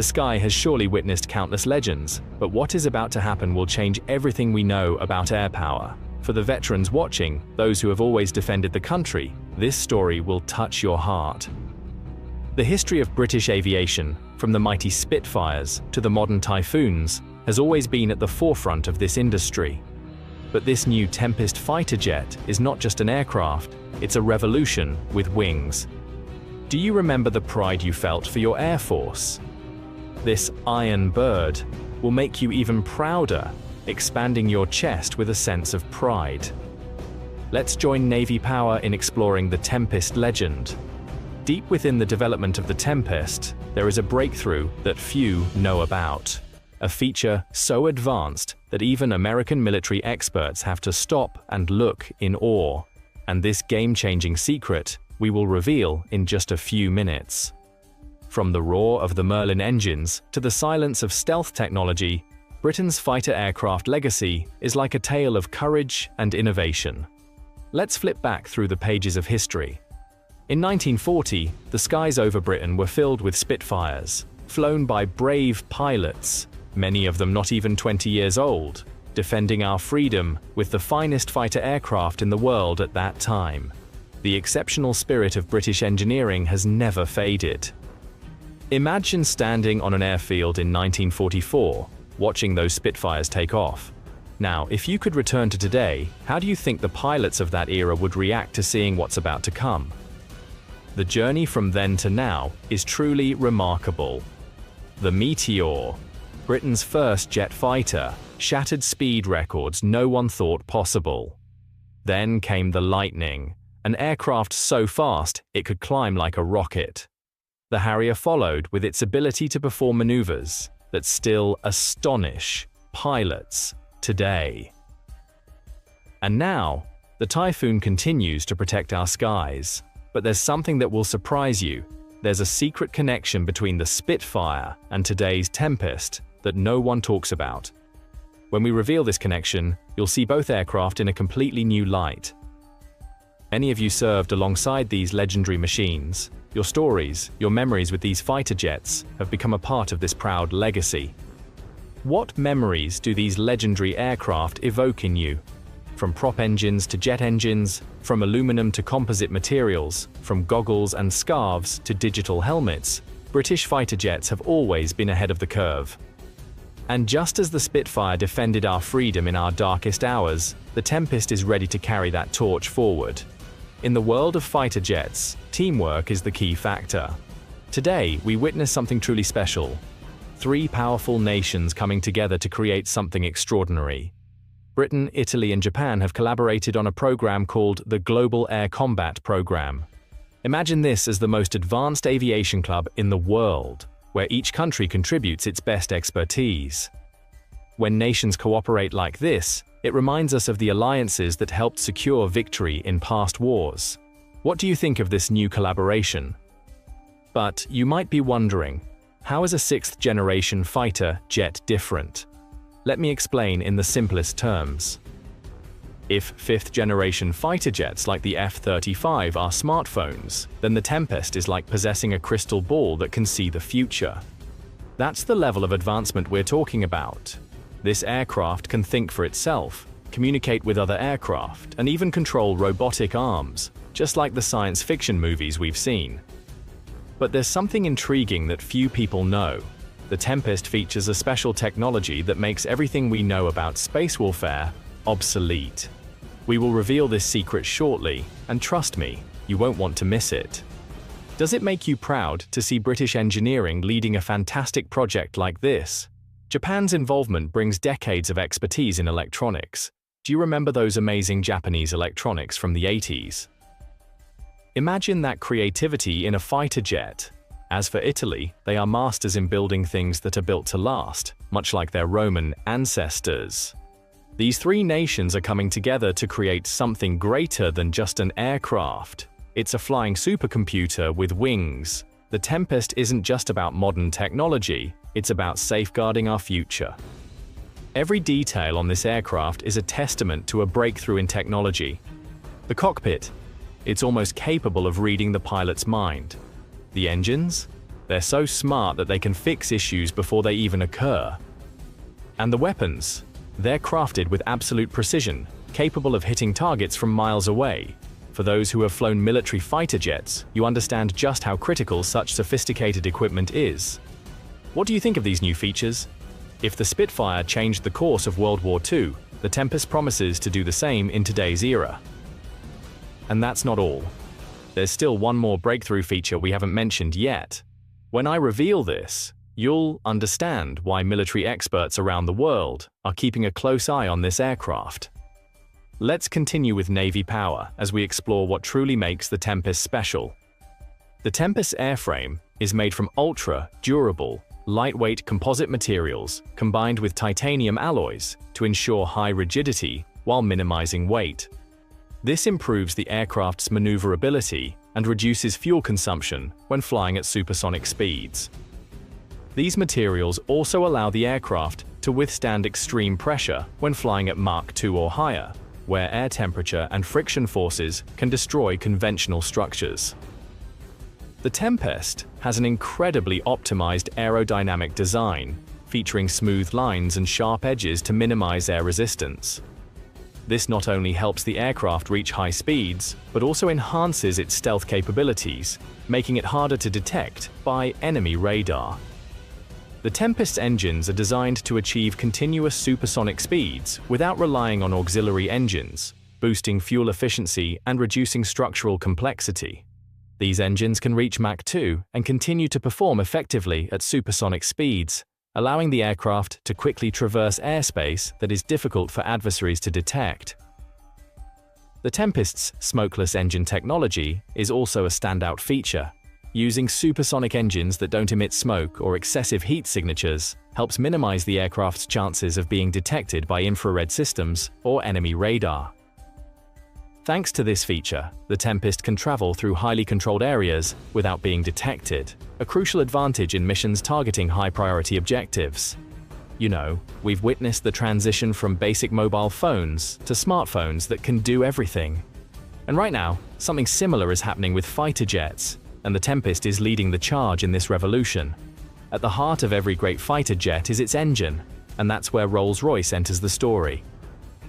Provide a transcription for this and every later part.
The sky has surely witnessed countless legends, but what is about to happen will change everything we know about air power. For the veterans watching, those who have always defended the country, this story will touch your heart. The history of British aviation, from the mighty Spitfires to the modern Typhoons, has always been at the forefront of this industry. But this new Tempest fighter jet is not just an aircraft, it's a revolution with wings. Do you remember the pride you felt for your Air Force? This iron bird will make you even prouder, expanding your chest with a sense of pride. Let's join Navy Power in exploring the Tempest legend. Deep within the development of the Tempest, there is a breakthrough that few know about. A feature so advanced that even American military experts have to stop and look in awe. And this game-changing secret we will reveal in just a few minutes. From the roar of the Merlin engines to the silence of stealth technology, Britain's fighter aircraft legacy is like a tale of courage and innovation. Let's flip back through the pages of history. In 1940, the skies over Britain were filled with Spitfires, flown by brave pilots, many of them not even 20 years old, defending our freedom with the finest fighter aircraft in the world at that time. The exceptional spirit of British engineering has never faded. Imagine standing on an airfield in 1944, watching those Spitfires take off. Now, if you could return to today, how do you think the pilots of that era would react to seeing what's about to come? The journey from then to now is truly remarkable. The Meteor, Britain's first jet fighter, shattered speed records no one thought possible. Then came the Lightning, an aircraft so fast it could climb like a rocket. The Harrier followed with its ability to perform maneuvers that still astonish pilots today. And now, the Typhoon continues to protect our skies. But there's something that will surprise you. There's a secret connection between the Spitfire and today's Tempest that no one talks about. When we reveal this connection, you'll see both aircraft in a completely new light. Many of you served alongside these legendary machines. Your stories, your memories with these fighter jets have become a part of this proud legacy. What memories do these legendary aircraft evoke in you? From prop engines to jet engines, from aluminum to composite materials, from goggles and scarves to digital helmets, British fighter jets have always been ahead of the curve. And just as the Spitfire defended our freedom in our darkest hours, the Tempest is ready to carry that torch forward. In the world of fighter jets, teamwork is the key factor. Today, we witness something truly special. 3 powerful nations coming together to create something extraordinary. Britain, Italy, and Japan have collaborated on a program called the Global Air Combat Program. Imagine this as the most advanced aviation club in the world, where each country contributes its best expertise. When nations cooperate like this, it reminds us of the alliances that helped secure victory in past wars. What do you think of this new collaboration? But you might be wondering, how is a 6th-generation fighter jet different? Let me explain in the simplest terms. If 5th-generation fighter jets like the F-35 are smartphones, then the Tempest is like possessing a crystal ball that can see the future. That's the level of advancement we're talking about. This aircraft can think for itself, communicate with other aircraft, and even control robotic arms, just like the science fiction movies we've seen. But there's something intriguing that few people know. The Tempest features a special technology that makes everything we know about space warfare obsolete. We will reveal this secret shortly, and trust me, you won't want to miss it. Does it make you proud to see British engineering leading a fantastic project like this? Japan's involvement brings decades of expertise in electronics. Do you remember those amazing Japanese electronics from the 80s? Imagine that creativity in a fighter jet. As for Italy, they are masters in building things that are built to last, much like their Roman ancestors. These 3 nations are coming together to create something greater than just an aircraft. It's a flying supercomputer with wings. The Tempest isn't just about modern technology, it's about safeguarding our future. Every detail on this aircraft is a testament to a breakthrough in technology. The cockpit. It's almost capable of reading the pilot's mind. The engines? They're so smart that they can fix issues before they even occur. And the weapons? They're crafted with absolute precision, capable of hitting targets from miles away. For those who have flown military fighter jets, you understand just how critical such sophisticated equipment is. What do you think of these new features? If the Spitfire changed the course of World War II, the Tempest promises to do the same in today's era. And that's not all. There's still one more breakthrough feature we haven't mentioned yet. When I reveal this, you'll understand why military experts around the world are keeping a close eye on this aircraft. Let's continue with Navy power as we explore what truly makes the Tempest special. The Tempest airframe is made from ultra-durable, lightweight composite materials combined with titanium alloys to ensure high rigidity while minimizing weight. This improves the aircraft's maneuverability and reduces fuel consumption when flying at supersonic speeds. These materials also allow the aircraft to withstand extreme pressure when flying at Mach 2 or higher, where air temperature and friction forces can destroy conventional structures. The Tempest has an incredibly optimized aerodynamic design, featuring smooth lines and sharp edges to minimize air resistance. This not only helps the aircraft reach high speeds, but also enhances its stealth capabilities, making it harder to detect by enemy radar. The Tempest's engines are designed to achieve continuous supersonic speeds without relying on auxiliary engines, boosting fuel efficiency and reducing structural complexity. These engines can reach Mach 2 and continue to perform effectively at supersonic speeds, allowing the aircraft to quickly traverse airspace that is difficult for adversaries to detect. The Tempest's smokeless engine technology is also a standout feature. Using supersonic engines that don't emit smoke or excessive heat signatures helps minimize the aircraft's chances of being detected by infrared systems or enemy radar. Thanks to this feature, the Tempest can travel through highly controlled areas without being detected, a crucial advantage in missions targeting high-priority objectives. You know, we've witnessed the transition from basic mobile phones to smartphones that can do everything. And right now, something similar is happening with fighter jets, and the Tempest is leading the charge in this revolution. At the heart of every great fighter jet is its engine, and that's where Rolls-Royce enters the story.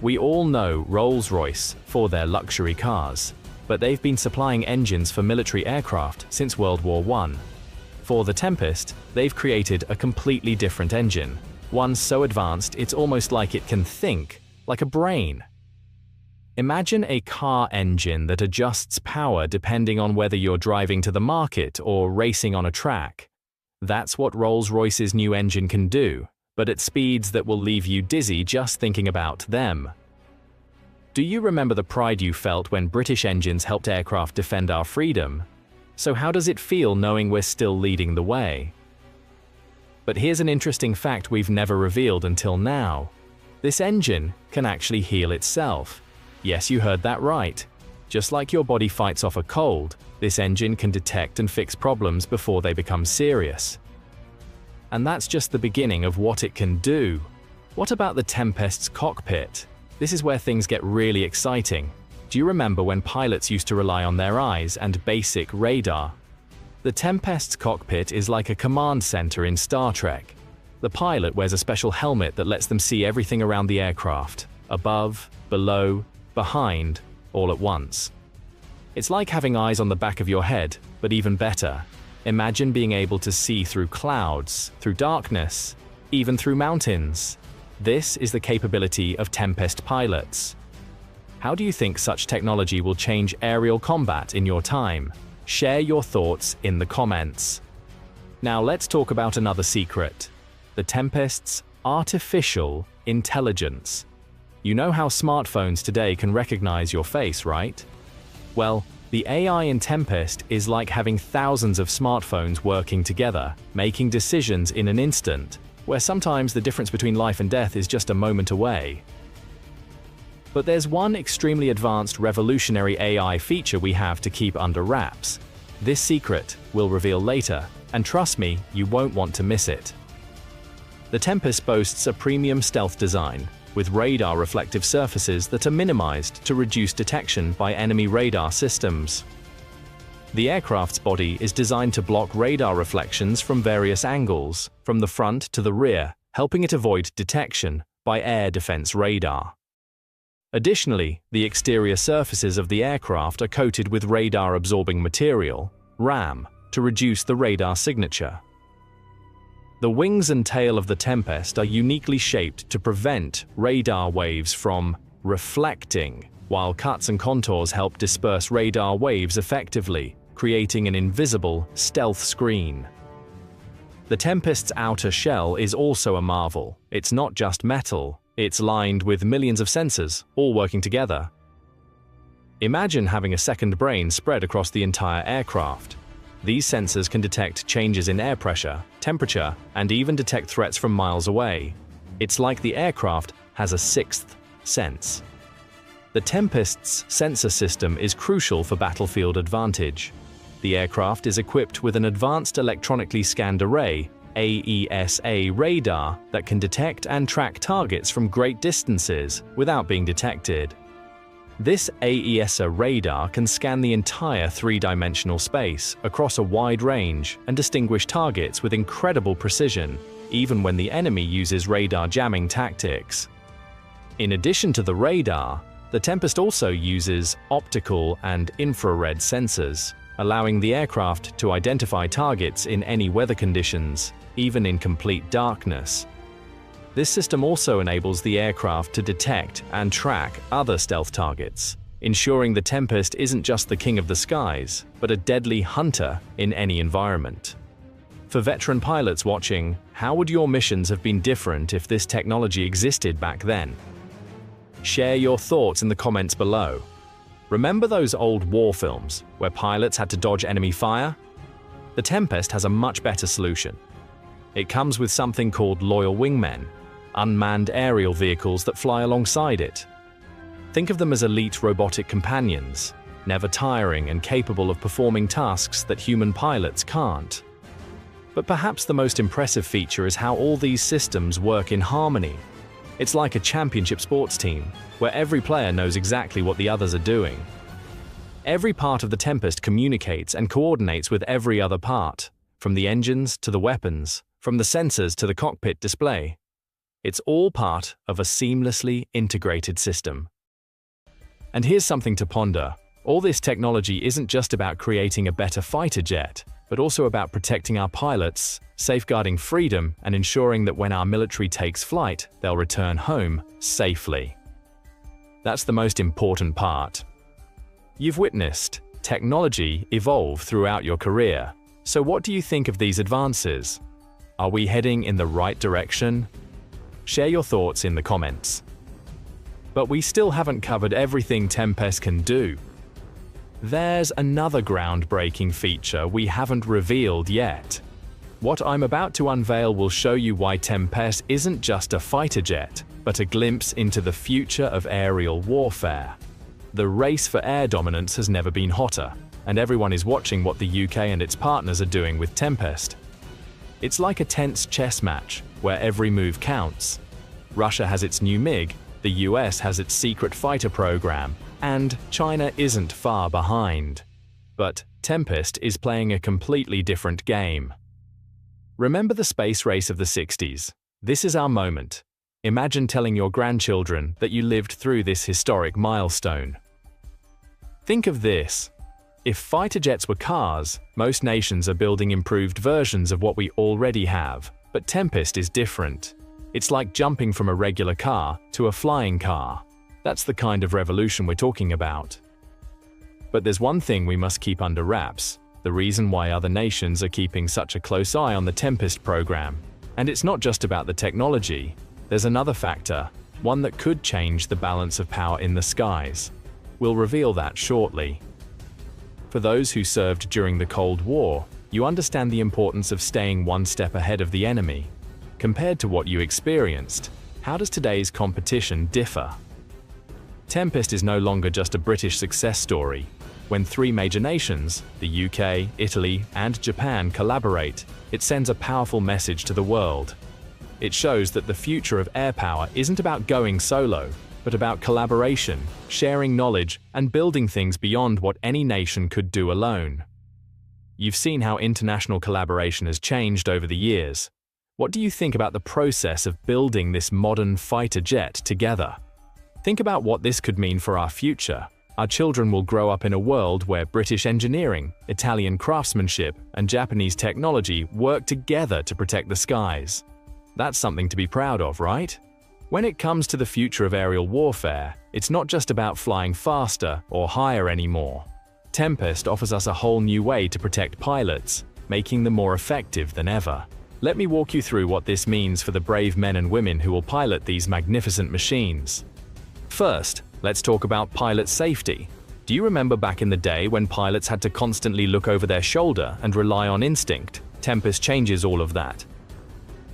We all know Rolls-Royce for their luxury cars, but they've been supplying engines for military aircraft since World War I. For the Tempest, they've created a completely different engine, one so advanced it's almost like it can think, like a brain. Imagine a car engine that adjusts power depending on whether you're driving to the market or racing on a track. That's what Rolls-Royce's new engine can do, but at speeds that will leave you dizzy just thinking about them. Do you remember the pride you felt when British engines helped aircraft defend our freedom? So how does it feel knowing we're still leading the way? But here's an interesting fact we've never revealed until now. This engine can actually heal itself. Yes, you heard that right. Just like your body fights off a cold, this engine can detect and fix problems before they become serious. And that's just the beginning of what it can do. What about the Tempest's cockpit? This is where things get really exciting. Do you remember when pilots used to rely on their eyes and basic radar? The Tempest's cockpit is like a command center in Star Trek. The pilot wears a special helmet that lets them see everything around the aircraft, above, below, behind, all at once. It's like having eyes on the back of your head, but even better. Imagine being able to see through clouds, through darkness, even through mountains. This is the capability of Tempest pilots. How do you think such technology will change aerial combat in your time? Share your thoughts in the comments. Now let's talk about another secret. The Tempest's artificial intelligence. You know how smartphones today can recognize your face, right? Well, the AI in Tempest is like having thousands of smartphones working together, making decisions in an instant, where sometimes the difference between life and death is just a moment away. But there's one extremely advanced revolutionary AI feature we have to keep under wraps. This secret we'll reveal later, and trust me, you won't want to miss it. The Tempest boasts a premium stealth design, with radar reflective surfaces that are minimized to reduce detection by enemy radar systems. The aircraft's body is designed to block radar reflections from various angles, from the front to the rear, helping it avoid detection by air defense radar. Additionally, the exterior surfaces of the aircraft are coated with radar-absorbing material, RAM, to reduce the radar signature. The wings and tail of the Tempest are uniquely shaped to prevent radar waves from reflecting, while cuts and contours help disperse radar waves effectively, creating an invisible stealth screen. The Tempest's outer shell is also a marvel. It's not just metal, it's lined with millions of sensors, all working together. Imagine having a second brain spread across the entire aircraft. These sensors can detect changes in air pressure, temperature, and even detect threats from miles away. It's like the aircraft has a sixth sense. The Tempest's sensor system is crucial for battlefield advantage. The aircraft is equipped with an advanced electronically scanned array, AESA radar, that can detect and track targets from great distances without being detected. This AESA radar can scan the entire three-dimensional space across a wide range and distinguish targets with incredible precision, even when the enemy uses radar jamming tactics. In addition to the radar, the Tempest also uses optical and infrared sensors, allowing the aircraft to identify targets in any weather conditions, even in complete darkness. This system also enables the aircraft to detect and track other stealth targets, ensuring the Tempest isn't just the king of the skies, but a deadly hunter in any environment. For veteran pilots watching, how would your missions have been different if this technology existed back then? Share your thoughts in the comments below. Remember those old war films where pilots had to dodge enemy fire? The Tempest has a much better solution. It comes with something called loyal wingmen, unmanned aerial vehicles that fly alongside it. Think of them as elite robotic companions, never tiring and capable of performing tasks that human pilots can't. But perhaps the most impressive feature is how all these systems work in harmony. It's like a championship sports team, where every player knows exactly what the others are doing. Every part of the Tempest communicates and coordinates with every other part, from the engines to the weapons, from the sensors to the cockpit display. It's all part of a seamlessly integrated system. And here's something to ponder. All this technology isn't just about creating a better fighter jet, but also about protecting our pilots, safeguarding freedom, and ensuring that when our military takes flight, they'll return home safely. That's the most important part. You've witnessed technology evolve throughout your career. So what do you think of these advances? Are we heading in the right direction? Share your thoughts in the comments. But we still haven't covered everything Tempest can do. There's another groundbreaking feature we haven't revealed yet. What I'm about to unveil will show you why Tempest isn't just a fighter jet, but a glimpse into the future of aerial warfare. The race for air dominance has never been hotter, and everyone is watching what the UK and its partners are doing with Tempest. It's like a tense chess match, where every move counts. Russia has its new MiG, the US has its secret fighter program, and China isn't far behind. But Tempest is playing a completely different game. Remember the space race of the 60s? This is our moment. Imagine telling your grandchildren that you lived through this historic milestone. Think of this. If fighter jets were cars, most nations are building improved versions of what we already have. But Tempest is different. It's like jumping from a regular car to a flying car. That's the kind of revolution we're talking about. But there's one thing we must keep under wraps, the reason why other nations are keeping such a close eye on the Tempest program. And it's not just about the technology. There's another factor, one that could change the balance of power in the skies. We'll reveal that shortly. For those who served during the Cold War, you understand the importance of staying one step ahead of the enemy. Compared to what you experienced, how does today's competition differ? Tempest is no longer just a British success story. When three major nations, the UK, Italy, and Japan collaborate, it sends a powerful message to the world. It shows that the future of air power isn't about going solo, but about collaboration, sharing knowledge, and building things beyond what any nation could do alone. You've seen how international collaboration has changed over the years. What do you think about the process of building this modern fighter jet together? Think about what this could mean for our future. Our children will grow up in a world where British engineering, Italian craftsmanship, and Japanese technology work together to protect the skies. That's something to be proud of, right? When it comes to the future of aerial warfare, it's not just about flying faster or higher anymore. Tempest offers us a whole new way to protect pilots, making them more effective than ever. Let me walk you through what this means for the brave men and women who will pilot these magnificent machines. First, let's talk about pilot safety. Do you remember back in the day when pilots had to constantly look over their shoulder and rely on instinct? Tempest changes all of that.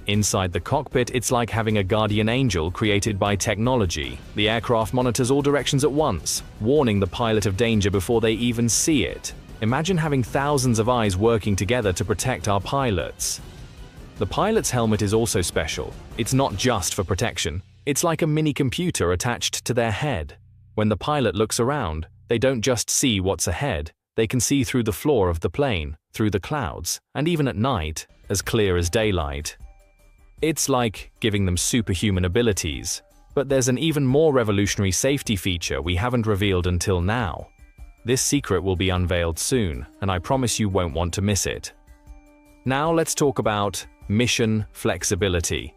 Inside the cockpit, it's like having a guardian angel created by technology. The aircraft monitors all directions at once, warning the pilot of danger before they even see it. Imagine having thousands of eyes working together to protect our pilots. The pilot's helmet is also special. It's not just for protection. It's like a mini computer attached to their head. When the pilot looks around, they don't just see what's ahead. They can see through the floor of the plane, through the clouds, and even at night, as clear as daylight. It's like giving them superhuman abilities. But there's an even more revolutionary safety feature we haven't revealed until now. This secret will be unveiled soon, and I promise you won't want to miss it. Now let's talk about mission flexibility.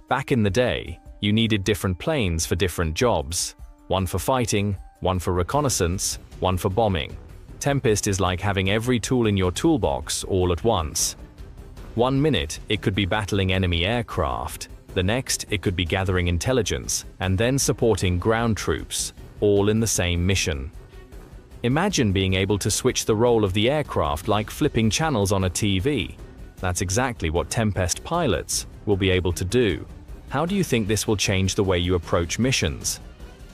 Back in the day, you needed different planes for different jobs. One for fighting, one for reconnaissance, one for bombing. Tempest is like having every tool in your toolbox all at once. 1 minute, it could be battling enemy aircraft. The next, it could be gathering intelligence, and then supporting ground troops, all in the same mission. Imagine being able to switch the role of the aircraft like flipping channels on a TV. That's exactly what Tempest pilots will be able to do. How do you think this will change the way you approach missions?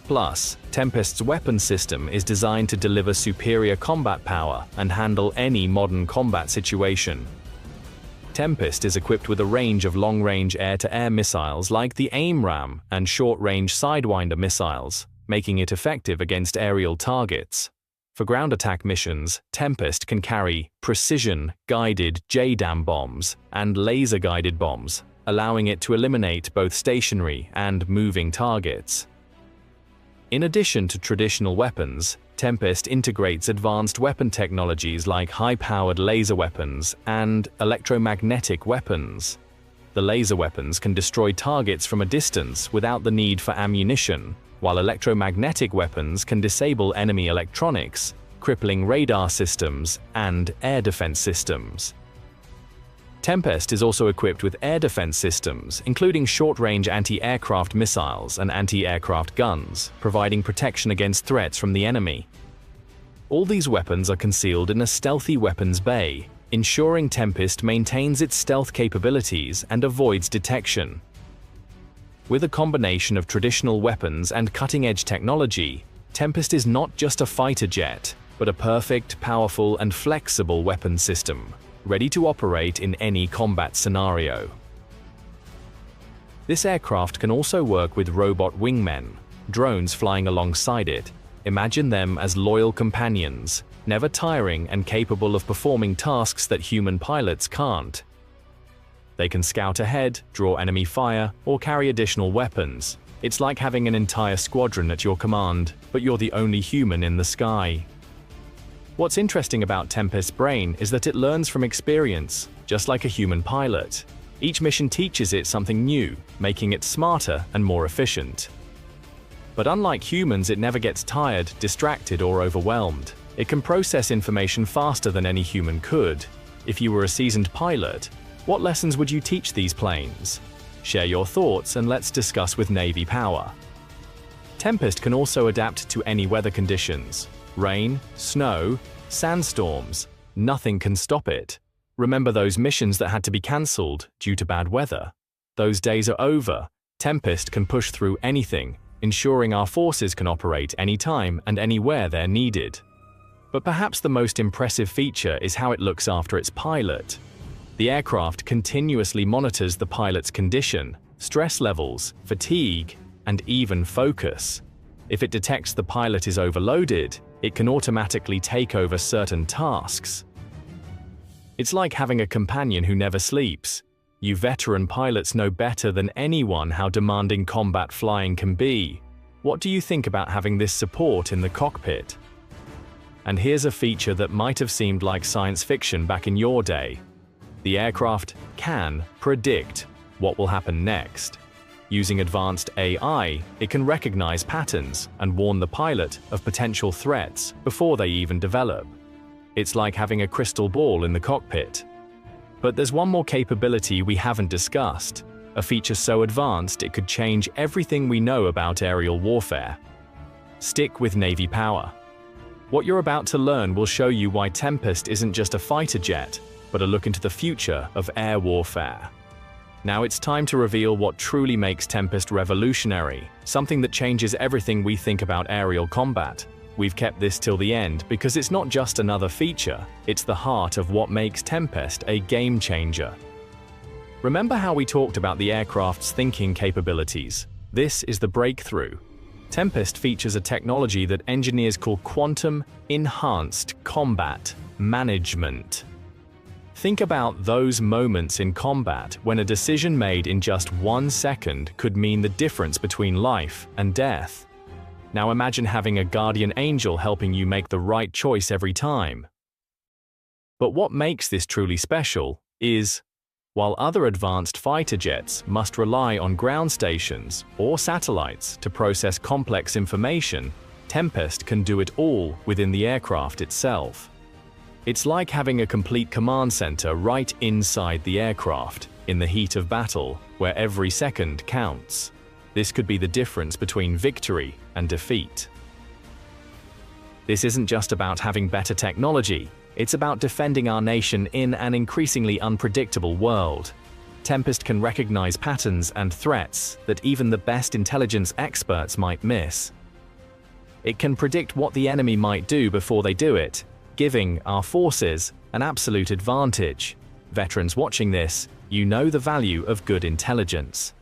Plus, Tempest's weapon system is designed to deliver superior combat power and handle any modern combat situation. Tempest is equipped with a range of long-range air-to-air missiles like the AIM-RAM and short-range Sidewinder missiles, making it effective against aerial targets. For ground attack missions, Tempest can carry precision-guided JDAM bombs and laser-guided bombs, allowing it to eliminate both stationary and moving targets. In addition to traditional weapons, Tempest integrates advanced weapon technologies like high-powered laser weapons and electromagnetic weapons. The laser weapons can destroy targets from a distance without the need for ammunition, while electromagnetic weapons can disable enemy electronics, crippling radar systems and air defense systems. Tempest is also equipped with air defense systems, including short-range anti-aircraft missiles and anti-aircraft guns, providing protection against threats from the enemy. All these weapons are concealed in a stealthy weapons bay, ensuring Tempest maintains its stealth capabilities and avoids detection. With a combination of traditional weapons and cutting-edge technology, Tempest is not just a fighter jet, but a perfect, powerful, and flexible weapon system, ready to operate in any combat scenario. This aircraft can also work with robot wingmen, drones flying alongside it. Imagine them as loyal companions, never tiring and capable of performing tasks that human pilots can't. They can scout ahead, draw enemy fire, or carry additional weapons. It's like having an entire squadron at your command, but you're the only human in the sky. What's interesting about Tempest's brain is that it learns from experience, just like a human pilot. Each mission teaches it something new, making it smarter and more efficient. But unlike humans, it never gets tired, distracted, or overwhelmed. It can process information faster than any human could. If you were a seasoned pilot, what lessons would you teach these planes? Share your thoughts and let's discuss with Navy Power. Tempest can also adapt to any weather conditions. Rain, snow, sandstorms, nothing can stop it. Remember those missions that had to be cancelled due to bad weather? Those days are over. Tempest can push through anything, ensuring our forces can operate anytime and anywhere they're needed. But perhaps the most impressive feature is how it looks after its pilot. The aircraft continuously monitors the pilot's condition, stress levels, fatigue, and even focus. If it detects the pilot is overloaded, it can automatically take over certain tasks. It's like having a companion who never sleeps. You veteran pilots know better than anyone how demanding combat flying can be. What do you think about having this support in the cockpit? And here's a feature that might have seemed like science fiction back in your day. The aircraft can predict what will happen next. Using advanced AI, it can recognize patterns and warn the pilot of potential threats before they even develop. It's like having a crystal ball in the cockpit. But there's one more capability we haven't discussed, a feature so advanced it could change everything we know about aerial warfare. Stick with Navy power. What you're about to learn will show you why Tempest isn't just a fighter jet, but a look into the future of air warfare. Now it's time to reveal what truly makes Tempest revolutionary, something that changes everything we think about aerial combat. We've kept this till the end because it's not just another feature, it's the heart of what makes Tempest a game changer. Remember how we talked about the aircraft's thinking capabilities? This is the breakthrough. Tempest features a technology that engineers call quantum enhanced combat management. Think about those moments in combat when a decision made in just 1 second could mean the difference between life and death. Now imagine having a guardian angel helping you make the right choice every time. But what makes this truly special is, while other advanced fighter jets must rely on ground stations or satellites to process complex information, Tempest can do it all within the aircraft itself. It's like having a complete command center right inside the aircraft, in the heat of battle, where every second counts. This could be the difference between victory and defeat. This isn't just about having better technology, it's about defending our nation in an increasingly unpredictable world. Tempest can recognize patterns and threats that even the best intelligence experts might miss. It can predict what the enemy might do before they do it, giving our forces an absolute advantage. Veterans watching this, you know the value of good intelligence.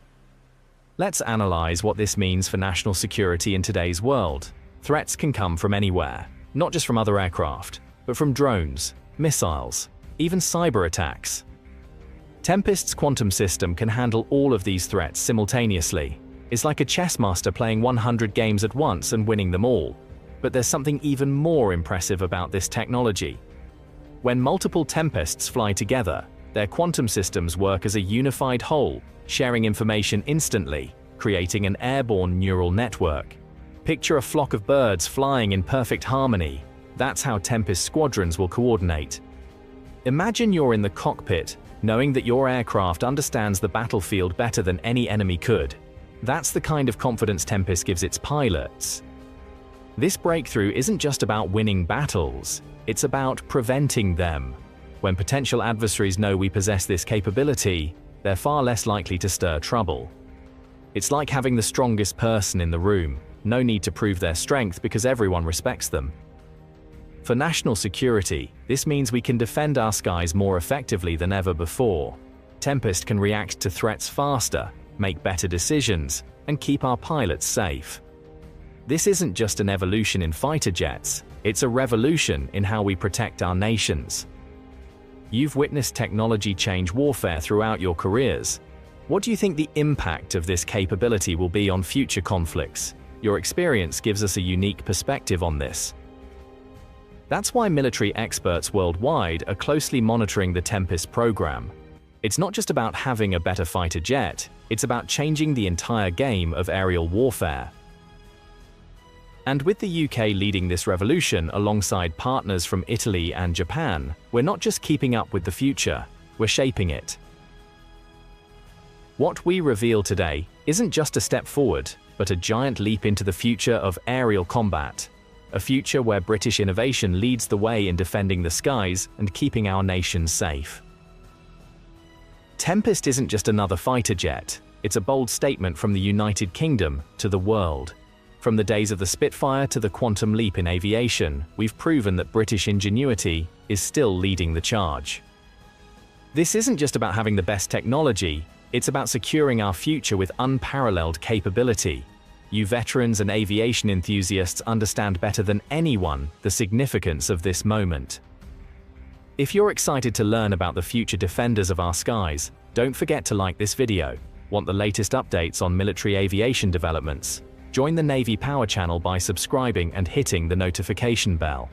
Let's analyze what this means for national security in today's world. Threats can come from anywhere, not just from other aircraft, but from drones, missiles, even cyber attacks. Tempest's quantum system can handle all of these threats simultaneously. It's like a chess master playing 100 games at once and winning them all. But there's something even more impressive about this technology. When multiple Tempests fly together, their quantum systems work as a unified whole, sharing information instantly, creating an airborne neural network. Picture a flock of birds flying in perfect harmony. That's how Tempest squadrons will coordinate. Imagine you're in the cockpit, knowing that your aircraft understands the battlefield better than any enemy could. That's the kind of confidence Tempest gives its pilots. This breakthrough isn't just about winning battles, it's about preventing them. When potential adversaries know we possess this capability, they're far less likely to stir trouble. It's like having the strongest person in the room. No need to prove their strength because everyone respects them. For national security, this means we can defend our skies more effectively than ever before. Tempest can react to threats faster, make better decisions, and keep our pilots safe. This isn't just an evolution in fighter jets, it's a revolution in how we protect our nations. You've witnessed technology change warfare throughout your careers. What do you think the impact of this capability will be on future conflicts? Your experience gives us a unique perspective on this. That's why military experts worldwide are closely monitoring the Tempest program. It's not just about having a better fighter jet, it's about changing the entire game of aerial warfare. And with the UK leading this revolution alongside partners from Italy and Japan, we're not just keeping up with the future, we're shaping it. What we reveal today isn't just a step forward, but a giant leap into the future of aerial combat. A future where British innovation leads the way in defending the skies and keeping our nation safe. Tempest isn't just another fighter jet, it's a bold statement from the United Kingdom to the world. From the days of the Spitfire to the quantum leap in aviation, we've proven that British ingenuity is still leading the charge. This isn't just about having the best technology, it's about securing our future with unparalleled capability. You veterans and aviation enthusiasts understand better than anyone the significance of this moment. If you're excited to learn about the future defenders of our skies, don't forget to like this video. Want the latest updates on military aviation developments? Join the Navy Power channel by subscribing and hitting the notification bell.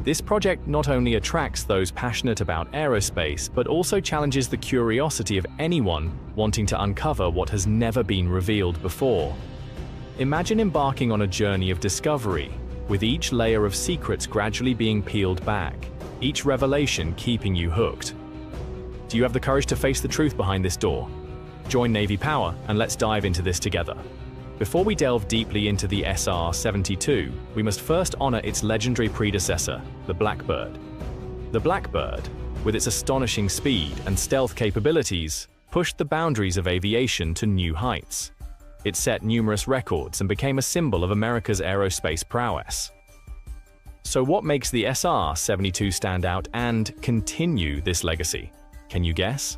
This project not only attracts those passionate about aerospace, but also challenges the curiosity of anyone wanting to uncover what has never been revealed before. Imagine embarking on a journey of discovery, with each layer of secrets gradually being peeled back, each revelation keeping you hooked. Do you have the courage to face the truth behind this door? Join Navy Power and let's dive into this together. Before we delve deeply into the SR-72, we must first honor its legendary predecessor, the Blackbird. The Blackbird, with its astonishing speed and stealth capabilities, pushed the boundaries of aviation to new heights. It set numerous records and became a symbol of America's aerospace prowess. So what makes the SR-72 stand out and continue this legacy? Can you guess?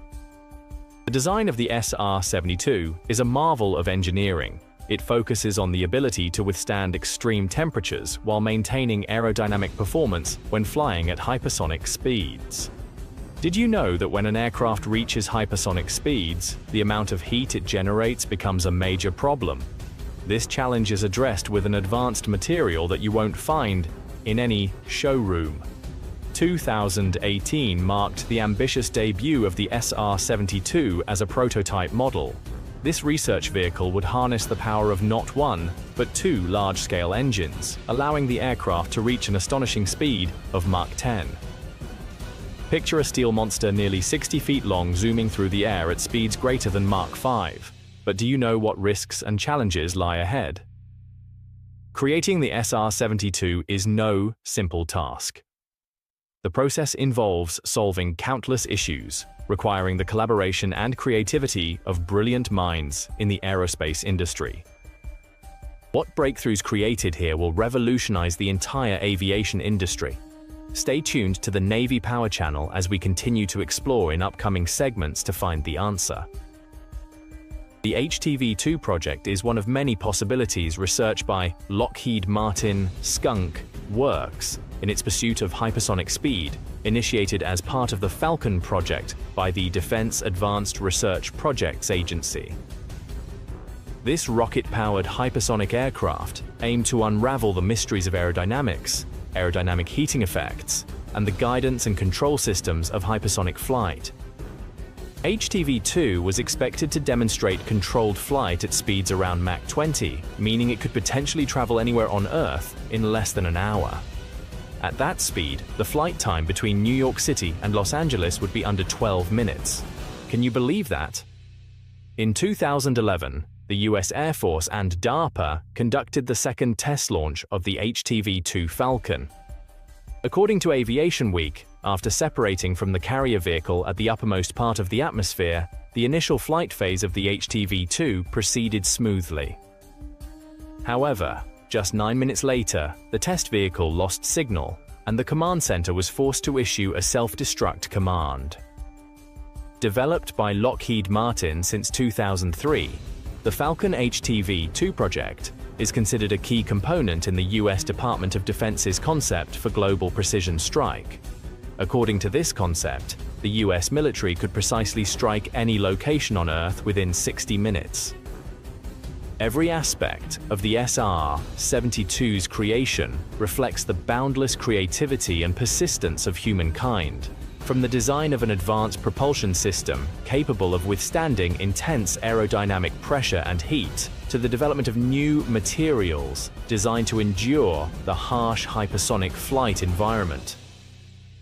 The design of the SR-72 is a marvel of engineering. It focuses on the ability to withstand extreme temperatures while maintaining aerodynamic performance when flying at hypersonic speeds. Did you know that when an aircraft reaches hypersonic speeds, the amount of heat it generates becomes a major problem? This challenge is addressed with an advanced material that you won't find in any showroom. 2018 marked the ambitious debut of the SR-72 as a prototype model. This research vehicle would harness the power of not one, but two large-scale engines, allowing the aircraft to reach an astonishing speed of Mach 10. Picture a steel monster nearly 60 feet long zooming through the air at speeds greater than Mach 5. But do you know what risks and challenges lie ahead? Creating the SR-72 is no simple task. The process involves solving countless issues, requiring the collaboration and creativity of brilliant minds in the aerospace industry. What breakthroughs created here will revolutionize the entire aviation industry. Stay tuned to the Navy Power channel as we continue to explore in upcoming segments to find the answer. The HTV-2 project is one of many possibilities researched by Lockheed Martin Skunk Works in its pursuit of hypersonic speed, initiated as part of the Falcon project by the Defense Advanced Research Projects Agency. This rocket-powered hypersonic aircraft aimed to unravel the mysteries of aerodynamics, aerodynamic heating effects, and the guidance and control systems of hypersonic flight. HTV-2 was expected to demonstrate controlled flight at speeds around Mach 20, meaning it could potentially travel anywhere on Earth in less than an hour. At that speed, the flight time between New York City and Los Angeles would be under 12 minutes. Can you believe that? In 2011, the US Air Force and DARPA conducted the second test launch of the HTV-2 Falcon. According to Aviation Week, after separating from the carrier vehicle at the uppermost part of the atmosphere, the initial flight phase of the HTV-2 proceeded smoothly. However, just 9 minutes later, the test vehicle lost signal, and the command center was forced to issue a self-destruct command. Developed by Lockheed Martin since 2003, the Falcon HTV-2 project is considered a key component in the US Department of Defense's concept for global precision strike. According to this concept, the US military could precisely strike any location on Earth within 60 minutes. Every aspect of the SR-72's creation reflects the boundless creativity and persistence of humankind. From the design of an advanced propulsion system capable of withstanding intense aerodynamic pressure and heat, to the development of new materials designed to endure the harsh hypersonic flight environment.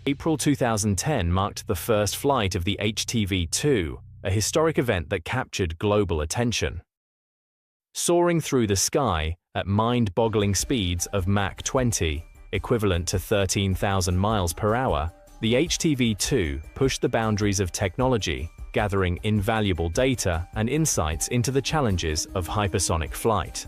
April 2010 marked the first flight of the HTV-2, a historic event that captured global attention. Soaring through the sky at mind-boggling speeds of Mach 20, equivalent to 13,000 miles per hour, the HTV-2 pushed the boundaries of technology, gathering invaluable data and insights into the challenges of hypersonic flight.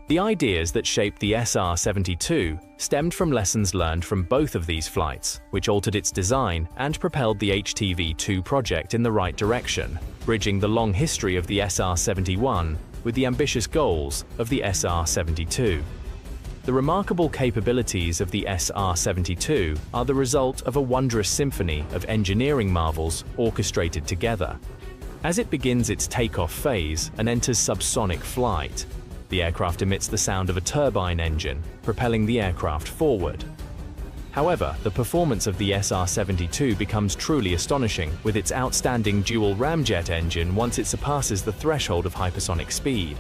The ideas that shaped the SR-72 stemmed from lessons learned from both of these flights, which altered its design and propelled the HTV-2 project in the right direction, bridging the long history of the SR-71 with the ambitious goals of the SR-72. The remarkable capabilities of the SR-72 are the result of a wondrous symphony of engineering marvels orchestrated together. As it begins its takeoff phase and enters subsonic flight, the aircraft emits the sound of a turbine engine, propelling the aircraft forward. However, the performance of the SR-72 becomes truly astonishing with its outstanding dual ramjet engine once it surpasses the threshold of hypersonic speed.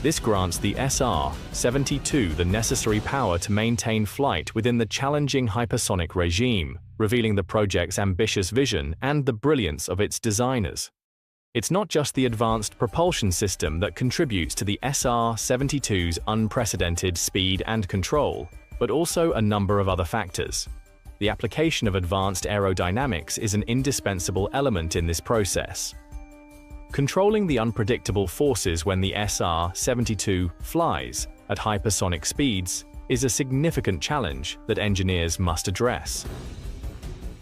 This grants the SR-72 the necessary power to maintain flight within the challenging hypersonic regime, revealing the project's ambitious vision and the brilliance of its designers. It's not just the advanced propulsion system that contributes to the SR-72's unprecedented speed and control, but also a number of other factors. The application of advanced aerodynamics is an indispensable element in this process. Controlling the unpredictable forces when the SR-72 flies at hypersonic speeds is a significant challenge that engineers must address.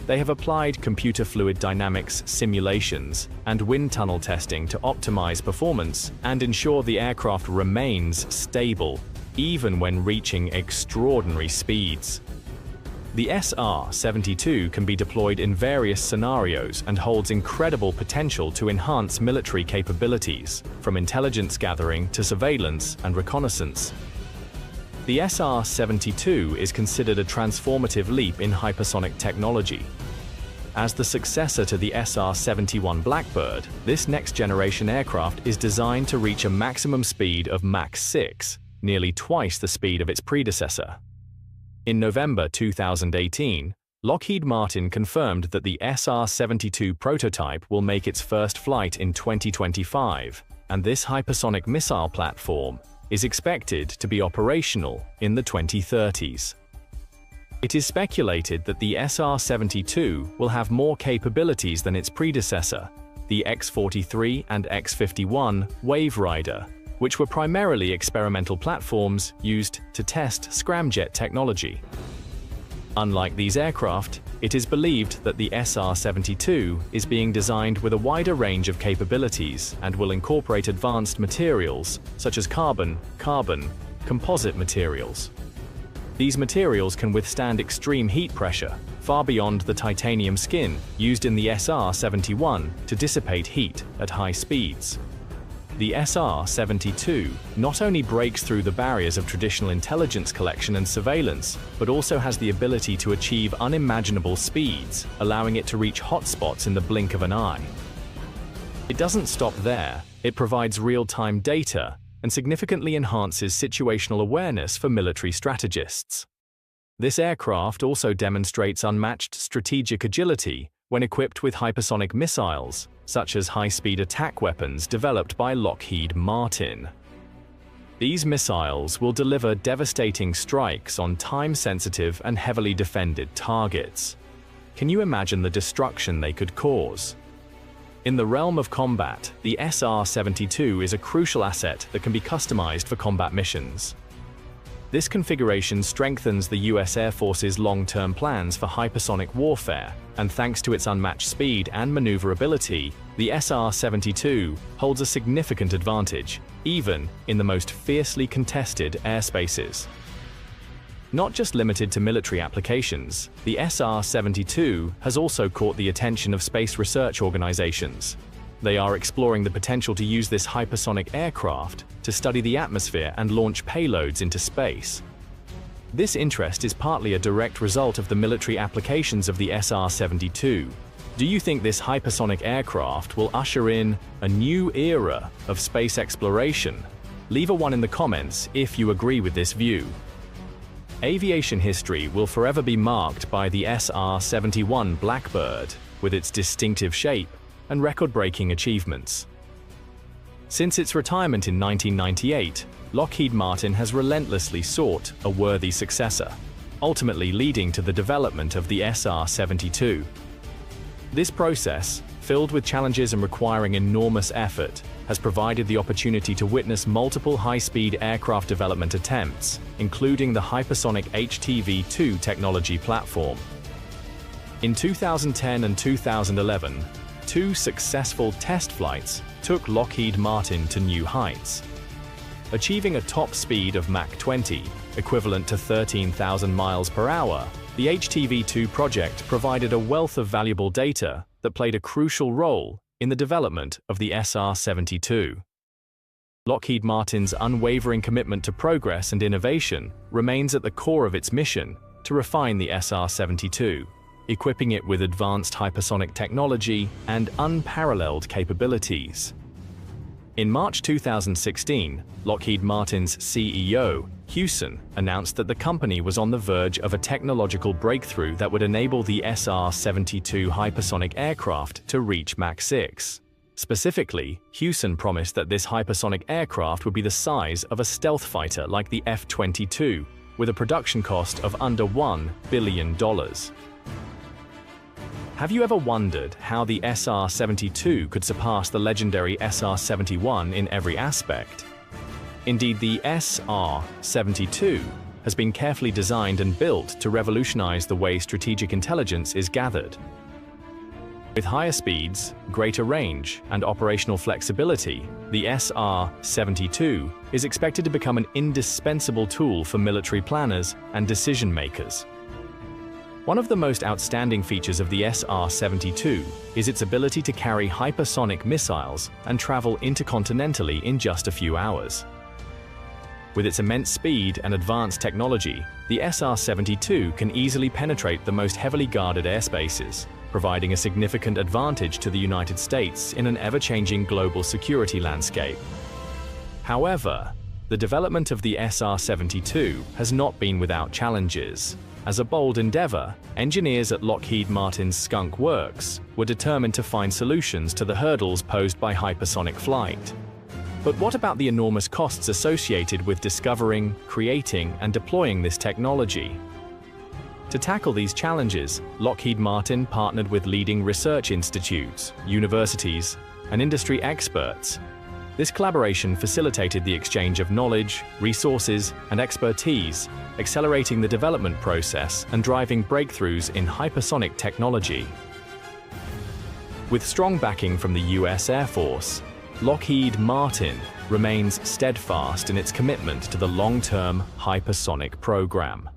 They have applied computer fluid dynamics simulations and wind tunnel testing to optimize performance and ensure the aircraft remains stable, even when reaching extraordinary speeds. The SR-72 can be deployed in various scenarios and holds incredible potential to enhance military capabilities, from intelligence gathering to surveillance and reconnaissance. The SR-72 is considered a transformative leap in hypersonic technology. As the successor to the SR-71 Blackbird, this next-generation aircraft is designed to reach a maximum speed of Mach 6, nearly twice the speed of its predecessor. In November 2018, Lockheed Martin confirmed that the SR-72 prototype will make its first flight in 2025, and this hypersonic missile platform is expected to be operational in the 2030s. It is speculated that the SR-72 will have more capabilities than its predecessor, the X-43 and X-51 Wave Rider, which were primarily experimental platforms used to test scramjet technology. Unlike these aircraft, it is believed that the SR-72 is being designed with a wider range of capabilities and will incorporate advanced materials such as carbon composite materials. These materials can withstand extreme heat pressure, far beyond the titanium skin used in the SR-71 to dissipate heat at high speeds. The SR-72 not only breaks through the barriers of traditional intelligence collection and surveillance, but also has the ability to achieve unimaginable speeds, allowing it to reach hotspots in the blink of an eye. It doesn't stop there. It provides real-time data and significantly enhances situational awareness for military strategists. This aircraft also demonstrates unmatched strategic agility when equipped with hypersonic missiles, such as high-speed attack weapons developed by Lockheed Martin. These missiles will deliver devastating strikes on time-sensitive and heavily defended targets. Can you imagine the destruction they could cause? In the realm of combat, the SR-72 is a crucial asset that can be customized for combat missions. This configuration strengthens the US Air Force's long-term plans for hypersonic warfare, and thanks to its unmatched speed and maneuverability, the SR-72 holds a significant advantage, even in the most fiercely contested airspaces. Not just limited to military applications, the SR-72 has also caught the attention of space research organizations. They are exploring the potential to use this hypersonic aircraft to study the atmosphere and launch payloads into space. This interest is partly a direct result of the military applications of the SR-72. Do you think this hypersonic aircraft will usher in a new era of space exploration? Leave a 1 in the comments if you agree with this view. Aviation history will forever be marked by the SR-71 Blackbird, with its distinctive shape and record-breaking achievements. Since its retirement in 1998, Lockheed Martin has relentlessly sought a worthy successor, ultimately leading to the development of the SR-72. This process, filled with challenges and requiring enormous effort, has provided the opportunity to witness multiple high-speed aircraft development attempts, including the hypersonic HTV-2 technology platform. In 2010 and 2011, two successful test flights took Lockheed Martin to new heights. Achieving a top speed of Mach 20, equivalent to 13,000 miles per hour, the HTV-2 project provided a wealth of valuable data that played a crucial role in the development of the SR-72. Lockheed Martin's unwavering commitment to progress and innovation remains at the core of its mission to refine the SR-72, equipping it with advanced hypersonic technology and unparalleled capabilities. In March 2016, Lockheed Martin's CEO, Hewson, announced that the company was on the verge of a technological breakthrough that would enable the SR-72 hypersonic aircraft to reach Mach 6. Specifically, Hewson promised that this hypersonic aircraft would be the size of a stealth fighter like the F-22, with a production cost of under $1 billion. Have you ever wondered how the SR-72 could surpass the legendary SR-71 in every aspect? Indeed, the SR-72 has been carefully designed and built to revolutionize the way strategic intelligence is gathered. With higher speeds, greater range, and operational flexibility, the SR-72 is expected to become an indispensable tool for military planners and decision-makers. One of the most outstanding features of the SR-72 is its ability to carry hypersonic missiles and travel intercontinentally in just a few hours. With its immense speed and advanced technology, the SR-72 can easily penetrate the most heavily guarded airspaces, providing a significant advantage to the United States in an ever-changing global security landscape. However, the development of the SR-72 has not been without challenges. As a bold endeavor, engineers at Lockheed Martin's Skunk Works were determined to find solutions to the hurdles posed by hypersonic flight. But what about the enormous costs associated with discovering, creating, and deploying this technology? To tackle these challenges, Lockheed Martin partnered with leading research institutes, universities, and industry experts. This collaboration facilitated the exchange of knowledge, resources, and expertise, accelerating the development process and driving breakthroughs in hypersonic technology. With strong backing from the US Air Force, Lockheed Martin remains steadfast in its commitment to the long-term hypersonic program.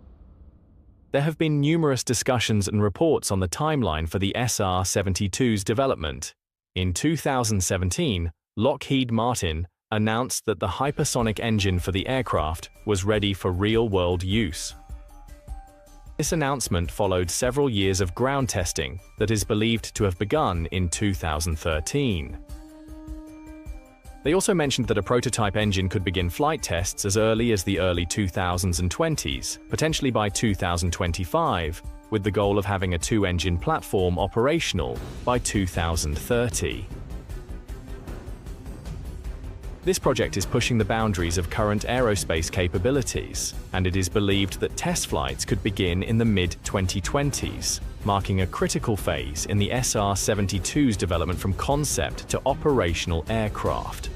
There have been numerous discussions and reports on the timeline for the SR-72's development. In 2017, Lockheed Martin announced that the hypersonic engine for the aircraft was ready for real-world use. This announcement followed several years of ground testing that is believed to have begun in 2013. They also mentioned that a prototype engine could begin flight tests as early as the early 2000s and 20s, potentially by 2025, with the goal of having a two-engine platform operational by 2030. This project is pushing the boundaries of current aerospace capabilities, and it is believed that test flights could begin in the mid-2020s, marking a critical phase in the SR-72's development from concept to operational aircraft.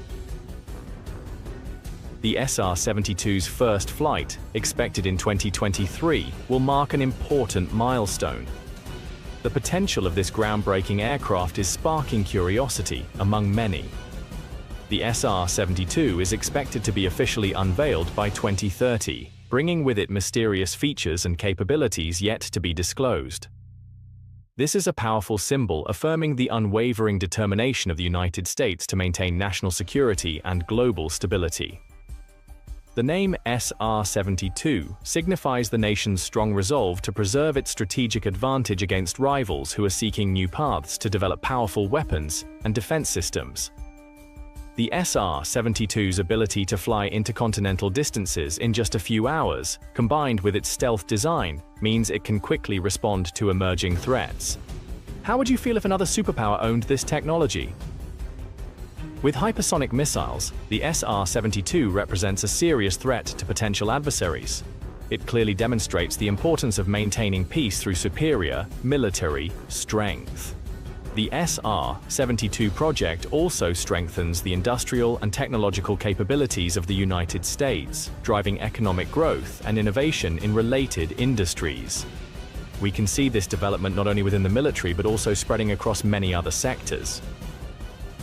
The SR-72's first flight, expected in 2023, will mark an important milestone. The potential of this groundbreaking aircraft is sparking curiosity among many. The SR-72 is expected to be officially unveiled by 2030, bringing with it mysterious features and capabilities yet to be disclosed. This is a powerful symbol affirming the unwavering determination of the United States to maintain national security and global stability. The name SR-72 signifies the nation's strong resolve to preserve its strategic advantage against rivals who are seeking new paths to develop powerful weapons and defense systems. The SR-72's ability to fly intercontinental distances in just a few hours, combined with its stealth design, means it can quickly respond to emerging threats. How would you feel if another superpower owned this technology? With hypersonic missiles, the SR-72 represents a serious threat to potential adversaries. It clearly demonstrates the importance of maintaining peace through superior military strength. The SR-72 project also strengthens the industrial and technological capabilities of the United States, driving economic growth and innovation in related industries. We can see this development not only within the military but also spreading across many other sectors.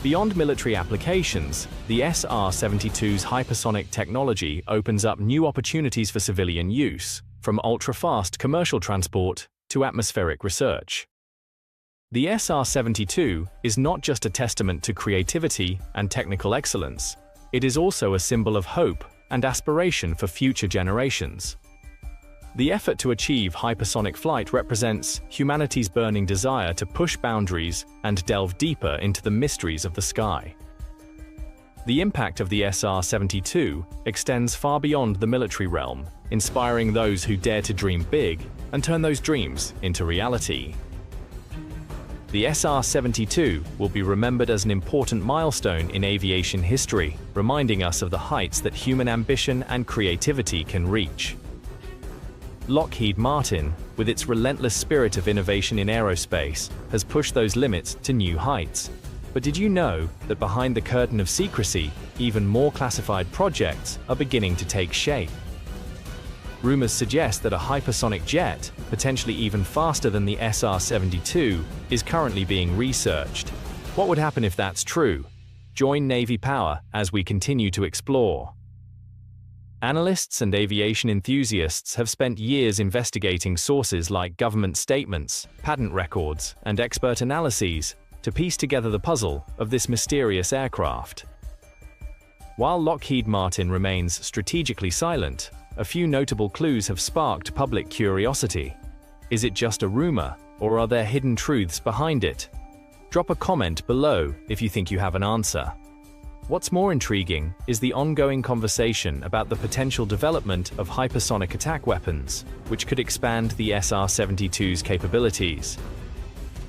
Beyond military applications, the SR-72's hypersonic technology opens up new opportunities for civilian use, from ultra-fast commercial transport to atmospheric research. The SR-72 is not just a testament to creativity and technical excellence, it is also a symbol of hope and aspiration for future generations. The effort to achieve hypersonic flight represents humanity's burning desire to push boundaries and delve deeper into the mysteries of the sky. The impact of the SR-72 extends far beyond the military realm, inspiring those who dare to dream big and turn those dreams into reality. The SR-72 will be remembered as an important milestone in aviation history, reminding us of the heights that human ambition and creativity can reach. Lockheed Martin, with its relentless spirit of innovation in aerospace, has pushed those limits to new heights. But did you know that behind the curtain of secrecy, even more classified projects are beginning to take shape? Rumors suggest that a hypersonic jet, potentially even faster than the SR-72, is currently being researched. What would happen if that's true? Join Navy Power as we continue to explore. Analysts and aviation enthusiasts have spent years investigating sources like government statements, patent records, and expert analyses to piece together the puzzle of this mysterious aircraft. While Lockheed Martin remains strategically silent, a few notable clues have sparked public curiosity. Is it just a rumor, or are there hidden truths behind it? Drop a comment below if you think you have an answer. What's more intriguing is the ongoing conversation about the potential development of hypersonic attack weapons, which could expand the SR-72's capabilities.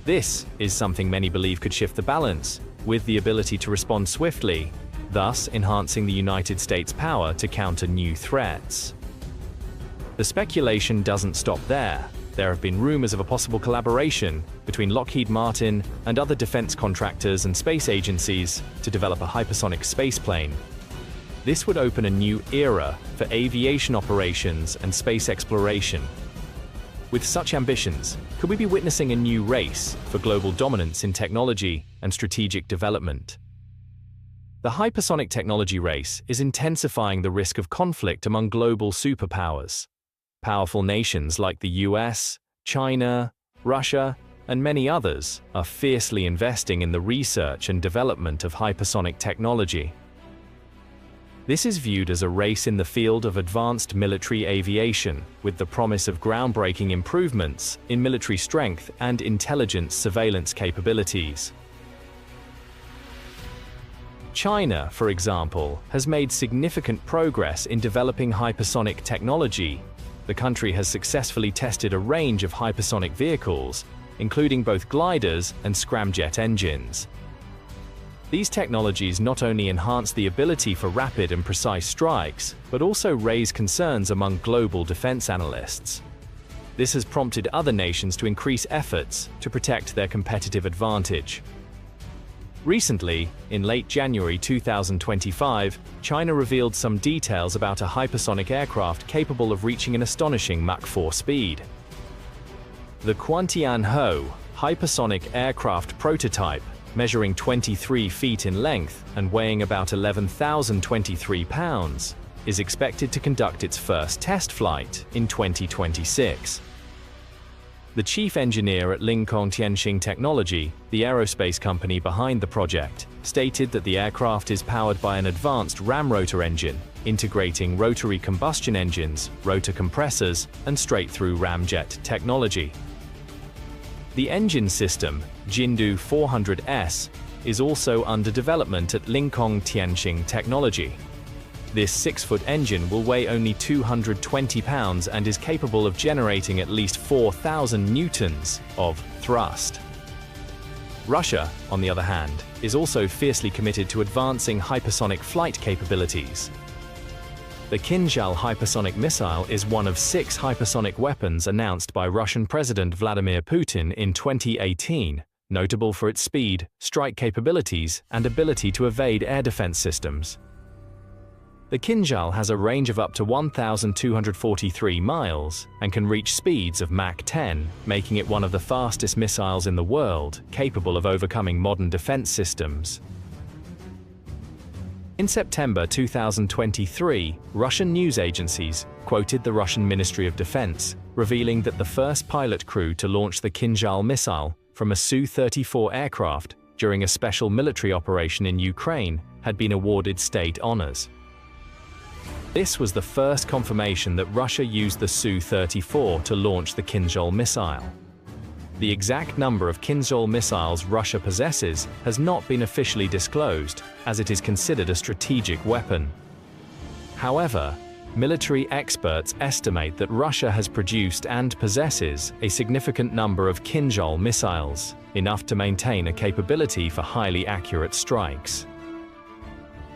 This is something many believe could shift the balance, with the ability to respond swiftly, thus enhancing the United States' power to counter new threats. The speculation doesn't stop there. There have been rumors of a possible collaboration between Lockheed Martin and other defense contractors and space agencies to develop a hypersonic spaceplane. This would open a new era for aviation operations and space exploration. With such ambitions, could we be witnessing a new race for global dominance in technology and strategic development? The hypersonic technology race is intensifying the risk of conflict among global superpowers. Powerful nations like the US, China, Russia, and many others are fiercely investing in the research and development of hypersonic technology. This is viewed as a race in the field of advanced military aviation, with the promise of groundbreaking improvements in military strength and intelligence surveillance capabilities. China, for example, has made significant progress in developing hypersonic technology. The country has successfully tested a range of hypersonic vehicles, including both gliders and scramjet engines. These technologies not only enhance the ability for rapid and precise strikes, but also raise concerns among global defense analysts. This has prompted other nations to increase efforts to protect their competitive advantage. Recently, in late January 2025, China revealed some details about a hypersonic aircraft capable of reaching an astonishing Mach 4 speed. The Quantianhou hypersonic aircraft prototype, measuring 23 feet in length and weighing about 11,023 pounds, is expected to conduct its first test flight in 2026. The chief engineer at Lincoln Tianxing Technology, the aerospace company behind the project, stated that the aircraft is powered by an advanced ram rotor engine, integrating rotary combustion engines, rotor compressors, and straight-through ramjet technology. The engine system, Jindu 400S, is also under development at Lincoln Tianxing Technology. This 6-foot engine will weigh only 220 pounds and is capable of generating at least 4,000 newtons of thrust. Russia, on the other hand, is also fiercely committed to advancing hypersonic flight capabilities. The Kinzhal hypersonic missile is one of 6 hypersonic weapons announced by Russian President Vladimir Putin in 2018, notable for its speed, strike capabilities, and ability to evade air defense systems. The Kinjal has a range of up to 1,243 miles and can reach speeds of Mach 10, making it one of the fastest missiles in the world, capable of overcoming modern defense systems. In September 2023, Russian news agencies quoted the Russian Ministry of Defense, revealing that the first pilot crew to launch the Kinjal missile from a Su-34 aircraft during a special military operation in Ukraine had been awarded state honors. This was the first confirmation that Russia used the Su-34 to launch the Kinjal missile. The exact number of Kinjal missiles Russia possesses has not been officially disclosed, as it is considered a strategic weapon. However, military experts estimate that Russia has produced and possesses a significant number of Kinjal missiles, enough to maintain a capability for highly accurate strikes.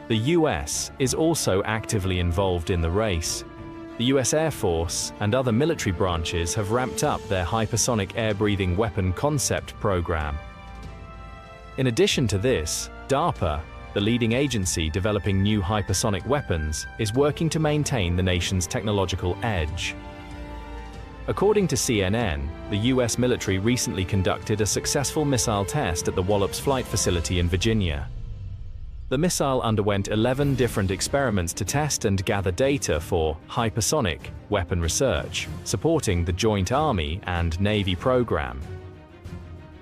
The US is also actively involved in the race. The US Air Force and other military branches have ramped up their hypersonic air-breathing weapon concept program. In addition to this, DARPA, the leading agency developing new hypersonic weapons, is working to maintain the nation's technological edge. According to CNN, the US military recently conducted a successful missile test at the Wallops Flight Facility in Virginia. The missile underwent 11 different experiments to test and gather data for hypersonic weapon research, supporting the Joint Army and Navy program.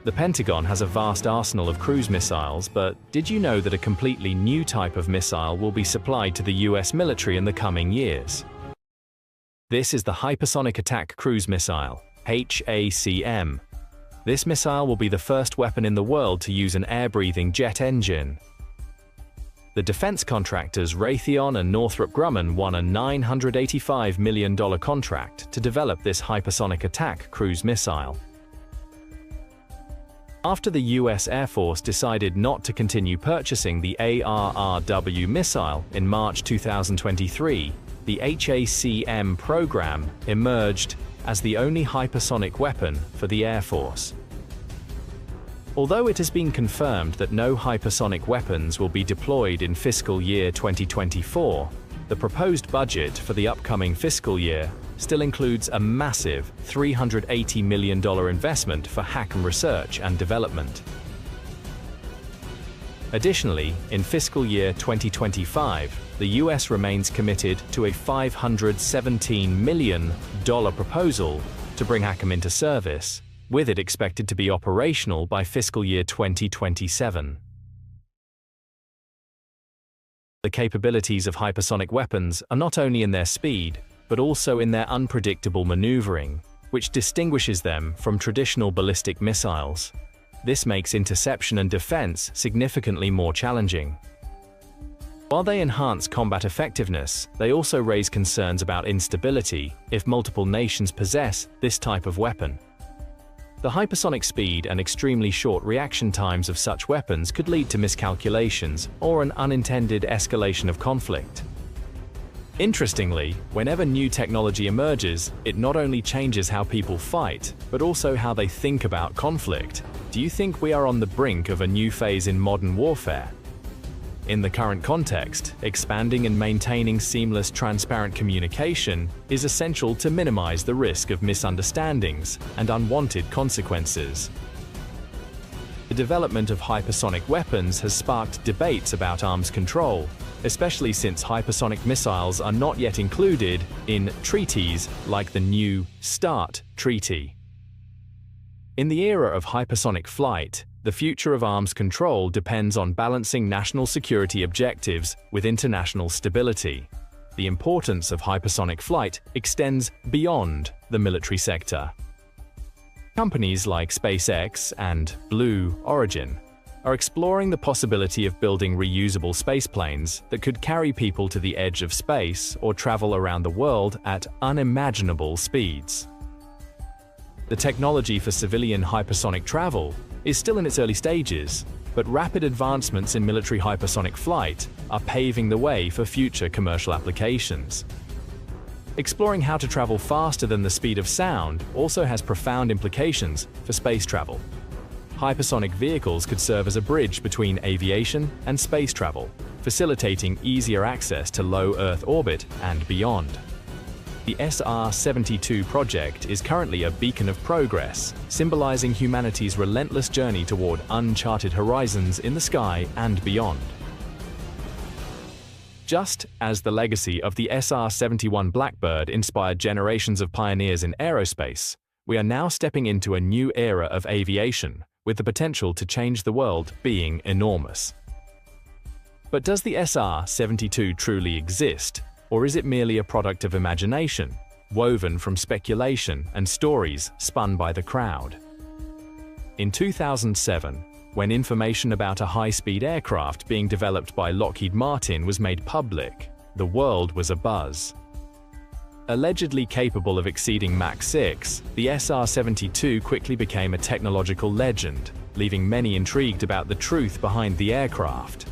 The Pentagon has a vast arsenal of cruise missiles, but did you know that a completely new type of missile will be supplied to the US military in the coming years? This is the Hypersonic Attack Cruise Missile, HACM. This missile will be the first weapon in the world to use an air-breathing jet engine. The defense contractors Raytheon and Northrop Grumman won a $985 million contract to develop this hypersonic attack cruise missile. After the US Air Force decided not to continue purchasing the ARRW missile in March 2023, the HACM program emerged as the only hypersonic weapon for the Air Force. Although it has been confirmed that no hypersonic weapons will be deployed in fiscal year 2024, the proposed budget for the upcoming fiscal year still includes a massive $380 million investment for HACM research and development. Additionally, in fiscal year 2025, the US remains committed to a $517 million proposal to bring HACM into service, with it expected to be operational by fiscal year 2027. The capabilities of hypersonic weapons are not only in their speed, but also in their unpredictable maneuvering, which distinguishes them from traditional ballistic missiles. This makes interception and defense significantly more challenging. While they enhance combat effectiveness, they also raise concerns about instability if multiple nations possess this type of weapon. The hypersonic speed and extremely short reaction times of such weapons could lead to miscalculations or an unintended escalation of conflict. Interestingly, whenever new technology emerges, it not only changes how people fight, but also how they think about conflict. Do you think we are on the brink of a new phase in modern warfare? In the current context, expanding and maintaining seamless, transparent communication is essential to minimize the risk of misunderstandings and unwanted consequences. The development of hypersonic weapons has sparked debates about arms control, especially since hypersonic missiles are not yet included in treaties like the new START Treaty. In the era of hypersonic flight, the future of arms control depends on balancing national security objectives with international stability. The importance of hypersonic flight extends beyond the military sector. Companies like SpaceX and Blue Origin are exploring the possibility of building reusable spaceplanes that could carry people to the edge of space or travel around the world at unimaginable speeds. The technology for civilian hypersonic travel is still in its early stages, but rapid advancements in military hypersonic flight are paving the way for future commercial applications. Exploring how to travel faster than the speed of sound also has profound implications for space travel. Hypersonic vehicles could serve as a bridge between aviation and space travel, facilitating easier access to low Earth orbit and beyond. The SR-72 project is currently a beacon of progress, symbolizing humanity's relentless journey toward uncharted horizons in the sky and beyond. Just as the legacy of the SR-71 Blackbird inspired generations of pioneers in aerospace, we are now stepping into a new era of aviation, with the potential to change the world being enormous. But does the SR-72 truly exist, or is it merely a product of imagination, woven from speculation and stories spun by the crowd? In 2007, when information about a high-speed aircraft being developed by Lockheed Martin was made public, the world was abuzz. Allegedly capable of exceeding Mach 6, the SR-72 quickly became a technological legend, leaving many intrigued about the truth behind the aircraft.